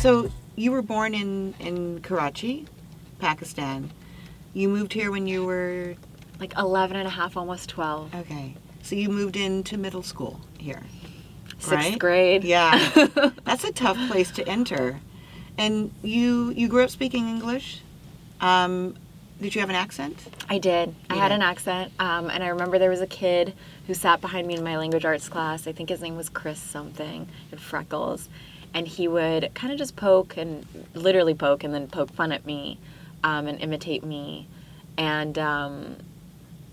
So you were born in Karachi, Pakistan. You moved here when you were... Like 11 and a half, almost 12. Okay. So you moved into middle school here, Sixth grade. Yeah. That's a tough place to enter. And you grew up speaking English? Did you have an accent? I did. You I had did. an accent. And I remember there was a kid who sat behind me in my language arts class. I think his name was Chris something. He had freckles. And he would kind of just literally poke and then poke fun at me and imitate me. And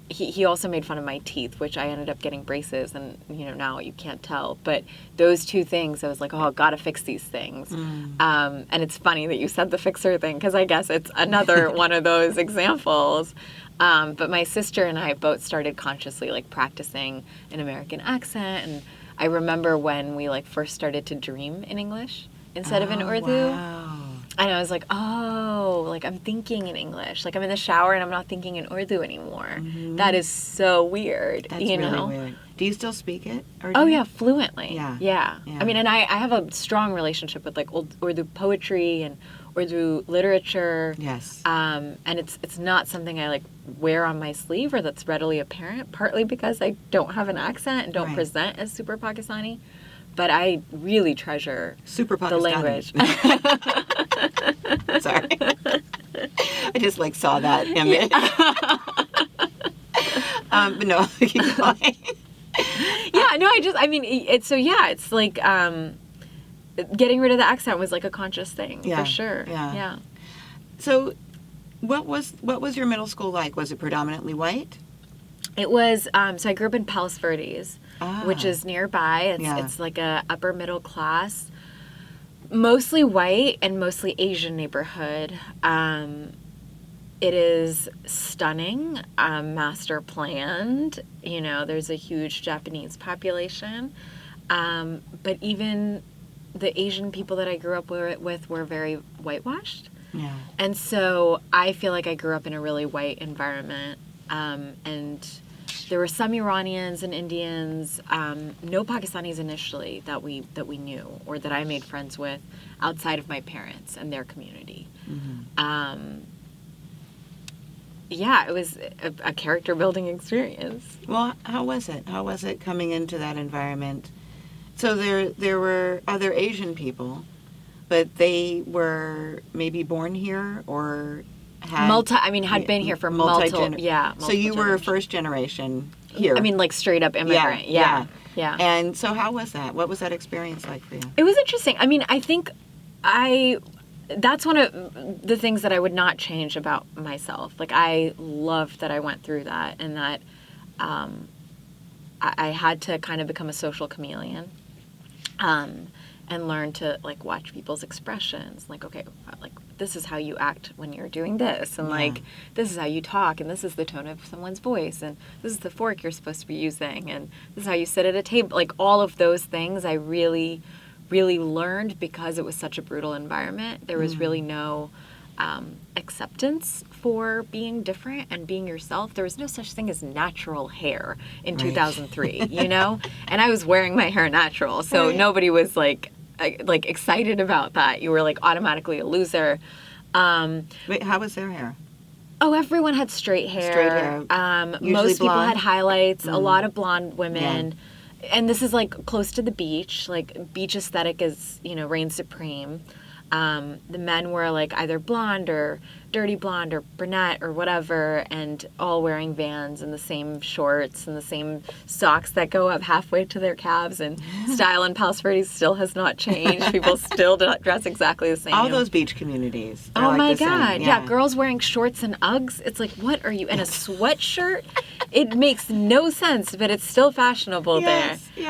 he also made fun of my teeth, which I ended up getting braces, and now you can't tell. But those two things, I was like, oh, gotta fix these things. And it's funny that you said the fixer thing, because I guess it's another one of those examples. But my sister and I both started consciously practicing an American accent, and I remember when we first started to dream in English instead of in Urdu. Wow. And I was like, oh, I'm thinking in English. I'm in the shower and I'm not thinking in Urdu anymore. Mm-hmm. That is so weird. That's really weird. Do you still speak it? Oh, yeah, fluently. Yeah. I mean, and I have a strong relationship with Urdu poetry and Urdu literature. Yes. And it's not something I wear on my sleeve or that's readily apparent, partly because I don't have an accent and don't present as super Pakistani. But I really treasure super the Pakistani. language. Sorry. I just saw that image. But no, keep going. Yeah, no, it's getting rid of the accent was a conscious thing, for sure. Yeah. So what was your middle school like? Was it predominantly white? It was, so I grew up in Palos Verdes, which is nearby. It's a upper middle class, mostly white and mostly Asian neighborhood. It is stunning, master planned. There's a huge Japanese population. But even the Asian people that I grew up with were very whitewashed. Yeah. And so I feel like I grew up in a really white environment. And there were some Iranians and Indians, no Pakistanis initially that we knew or that I made friends with outside of my parents and their community. Mm-hmm. It was a character building experience. Well, how was it? How was it coming into that environment? So there were other Asian people, but they were maybe born here or had been here for multiple So you were first generation here. I mean, straight up immigrant. Yeah. And so how was that? What was that experience like for you? It was interesting. I mean, I think that's one of the things that I would not change about myself. I loved that I went through that, and that I had to kind of become a social chameleon. And learn to watch people's expressions. Okay, this is how you act when you're doing this, and this is how you talk, and this is the tone of someone's voice, and this is the fork you're supposed to be using, and this is how you sit at a table. All of those things I really, really learned because it was such a brutal environment. There was really no acceptance for being different and being yourself. There was no such thing as natural hair in 2003, And I was wearing my hair natural, so nobody was excited about that. You were automatically a loser. Wait, how was their hair? Oh, everyone had straight hair. Straight hair. Most people blonde? had highlights. A lot of blonde women. Yeah. And this is close to the beach. Beach aesthetic is reigns supreme. The men were either blonde or dirty blonde or brunette or whatever, and all wearing Vans and the same shorts and the same socks that go up halfway to their calves. And style in Palos Verdes still has not changed. People still dress exactly the same. All those beach communities. Oh my God. Yeah, girls wearing shorts and Uggs. It's what are you, in a sweatshirt? It makes no sense, but it's still fashionable there. Yeah.